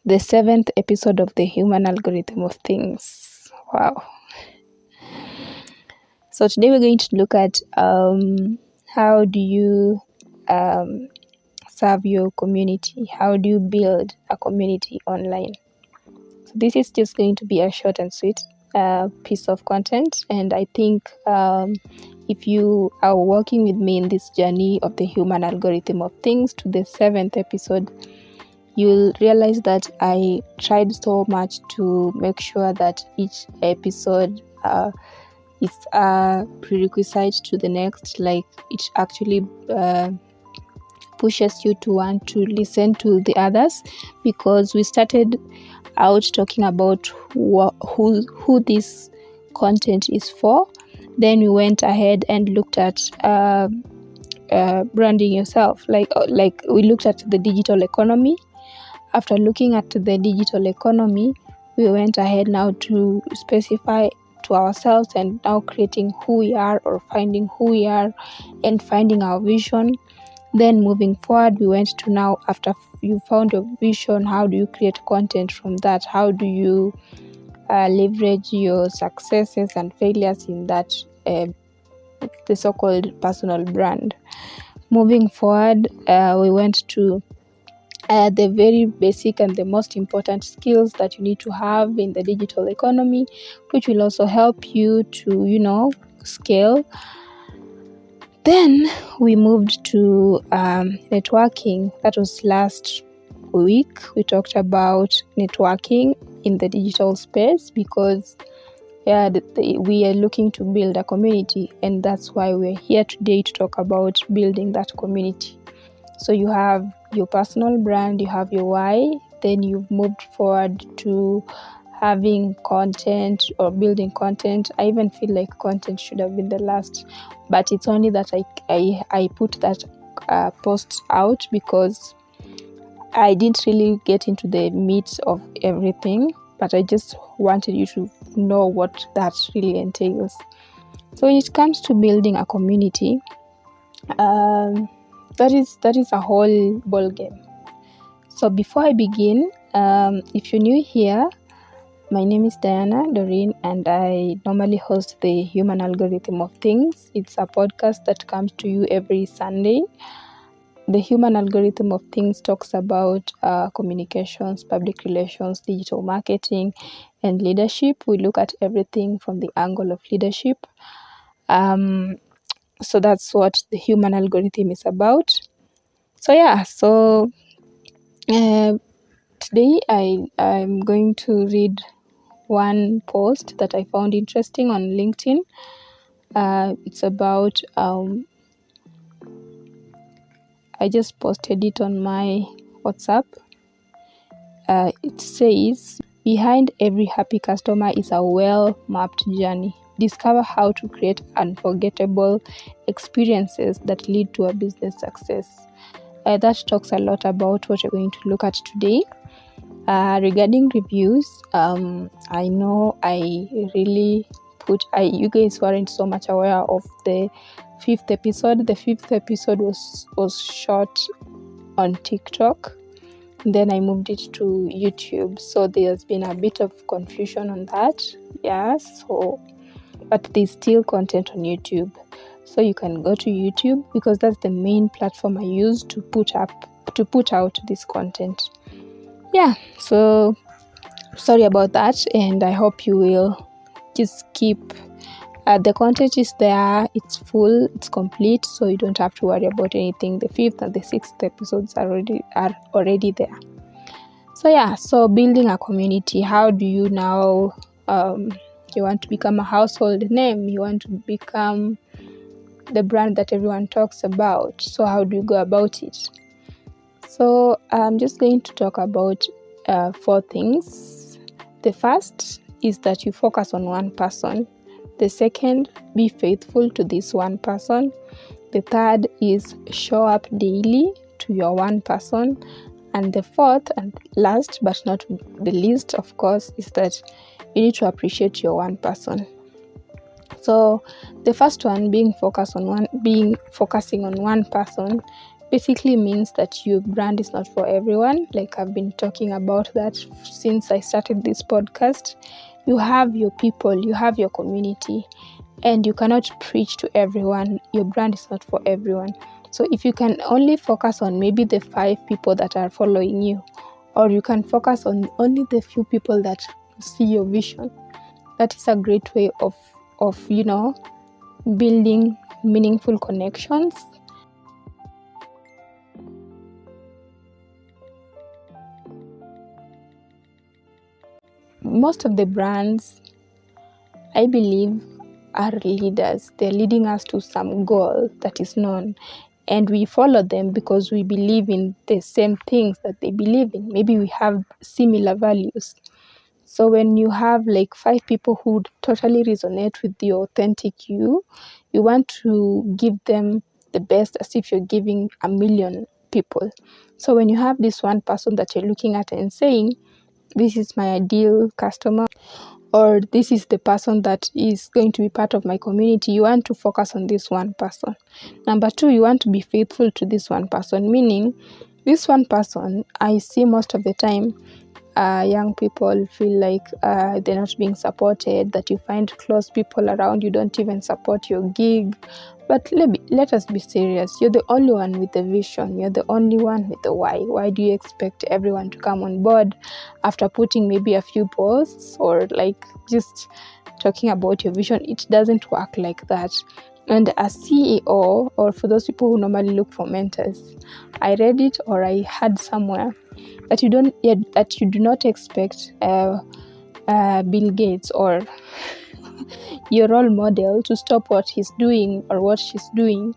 the 7th episode of the Human Algorithm of Things. Wow. So today we're going to look at how do you serve your community? How do you build a community online? So this is just going to be a short and sweet piece of content, and I think if you are working with me in this journey of the Human Algorithm of Things to the 7th episode, you'll realize that I tried so much to make sure that each episode is a prerequisite to the next. Like, it actually pushes you to want to listen to the others, because we started out talking about who this content is for. Then we went ahead and looked at branding yourself. Like we looked at the digital economy. After looking at the digital economy, we went ahead now to specify to ourselves and now creating who we are, or finding who we are and finding our vision. Then moving forward, we went to now, after you found your vision, how do you create content from that? How do you leverage your successes and failures in that, the so-called personal brand? Moving forward, we went to the very basic and the most important skills that you need to have in the digital economy, which will also help you to, scale. Then we moved to networking. That was last week. We talked about networking in the digital space, because we are looking to build a community, and that's why we're here today to talk about building that community. So you have your personal brand, you have your why, then you've moved forward to having content or building content. I even feel like content should have been the last, but it's only that I put that post out because I didn't really get into the meat of everything, but I just wanted you to know what that really entails. So when it comes to building a community, that is a whole ball game. So before I begin, if you're new here, my name is Diana Doreen, and I normally host the Human Algorithm of Things. It's a podcast that comes to you every Sunday. The Human Algorithm of Things talks about communications, public relations, digital marketing, and leadership. We look at everything from the angle of leadership. So that's what the Human Algorithm is about. So today I'm going to read one post that I found interesting on LinkedIn. It's about I just posted it on my WhatsApp. It says, behind every happy customer is a well-mapped journey. Discover how to create unforgettable experiences that lead to a business success. That talks a lot about what we're going to look at today. Regarding reviews, I know you guys weren't so much aware of the 5th episode. The 5th episode was shot on TikTok. Then I moved it to YouTube. So there's been a bit of confusion on that. But there's still content on YouTube. So you can go to YouTube, because that's the main platform I use to put out this content. So sorry about that, and I hope you will just keep the content is there. It's full, it's complete, so you don't have to worry about anything. The 5th and the 6th episodes are already there. So building a community. How do you now you want to become a household name, you want to become the brand that everyone talks about. So how do you go about it? So I'm just going to talk about 4 things. The first is that you focus on one person. The second, be faithful to this one person. The third is show up daily to your one person. And the fourth and last but not the least, of course, is that you need to appreciate your one person. So the first one, focusing on one person, basically means that your brand is not for everyone. Like I've been talking about that since I started this podcast. You have your people, you have your community, and you cannot preach to everyone. Your brand is not for everyone. So if you can only focus on maybe the 5 people that are following you, or you can focus on only the few people that see your vision, that is a great way of building meaningful connections. Most of the brands, I believe, are leaders. They're leading us to some goal that is known, and we follow them because we believe in the same things that they believe in. Maybe we have similar values. So when you have like 5 people who totally resonate with the authentic you want to give them the best, as if you're giving 1,000,000 people. So when you have this one person that you're looking at and saying, this is my ideal customer, or this is the person that is going to be part of my community, you want to focus on this one person. Number 2, you want to be faithful to this one person, meaning this one person, I see most of the time, young people feel like they're not being supported, that you find close people around you don't even support your gig. But let us be serious. You're the only one with the vision. You're the only one with the why. Why do you expect everyone to come on board after putting maybe a few posts or like just talking about your vision? It doesn't work like that. And a CEO, or for those people who normally look for mentors, I read it or I heard somewhere that you do not expect Bill Gates or your role model to stop what he's doing or what she's doing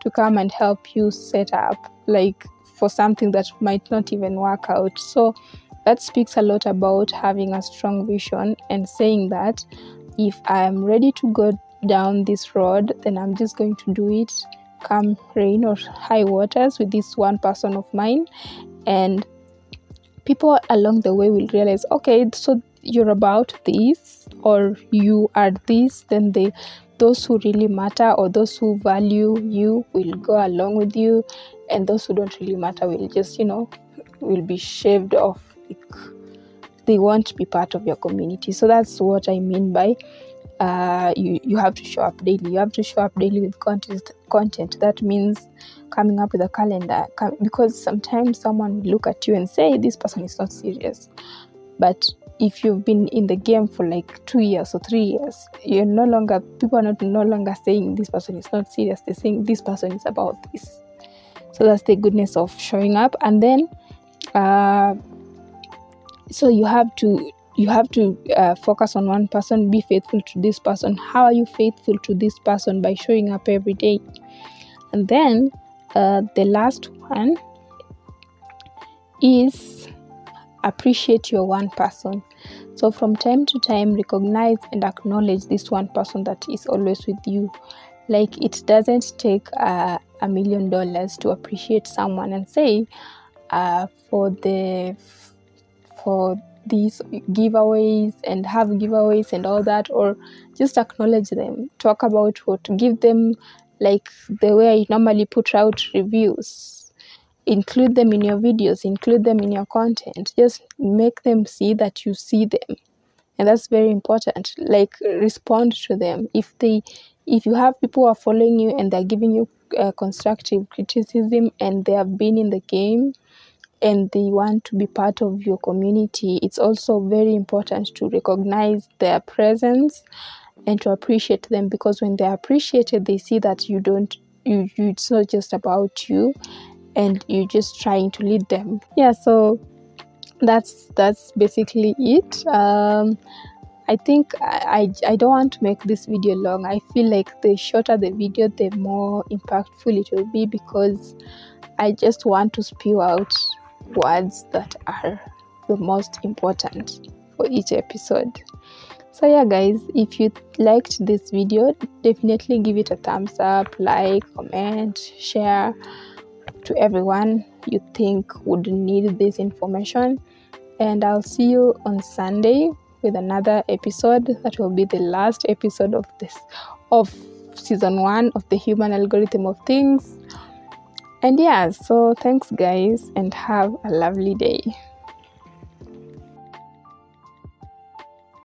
to come and help you set up, like, for something that might not even work out. So that speaks a lot about having a strong vision and saying that if I am ready to go down this road, then I'm just going to do it, come rain or high waters, with this one person of mine. And people along the way will realize, okay, so you're about this or you are this, then those who really matter or those who value you will go along with you, and those who don't really matter will just will be shaved off. They won't be part of your community. So that's what I mean by you have to show up daily. You have to show up daily with content. That means coming up with a calendar, because sometimes someone will look at you and say, this person is not serious. But if you've been in the game for like 2 years or 3 years, people are no longer saying this person is not serious. They're saying this person is about this. So that's the goodness of showing up. And then so you have to focus on one person, be faithful to this person. How are you faithful to this person? By showing up every day. And then the last one is appreciate your one person. So from time to time, recognize and acknowledge this one person that is always with you. Like, it doesn't take $1,000,000 to appreciate someone and say, for these giveaways, and have giveaways and all that, or just acknowledge them, talk about give them, like the way I normally put out reviews, include them in your videos, include them in your content, just make them see that you see them. And that's very important. Like, respond to them. If you have people who are following you and they're giving you constructive criticism, and they have been in the game and they want to be part of your community, it's also very important to recognize their presence and to appreciate them, because when they're appreciated, they see that it's not just about you and you're just trying to lead them. Yeah, so that's basically it. I think I don't want to make this video long. I feel like the shorter the video, the more impactful it will be, because I just want to spew out words that are the most important for each episode. So yeah, guys, if you liked this video, definitely give it a thumbs up, like, comment, share to everyone you think would need this information. And I'll see you on Sunday with another episode. That will be the last episode of season 1 of the Human Algorithm of Things. And yeah, so thanks guys and have a lovely day.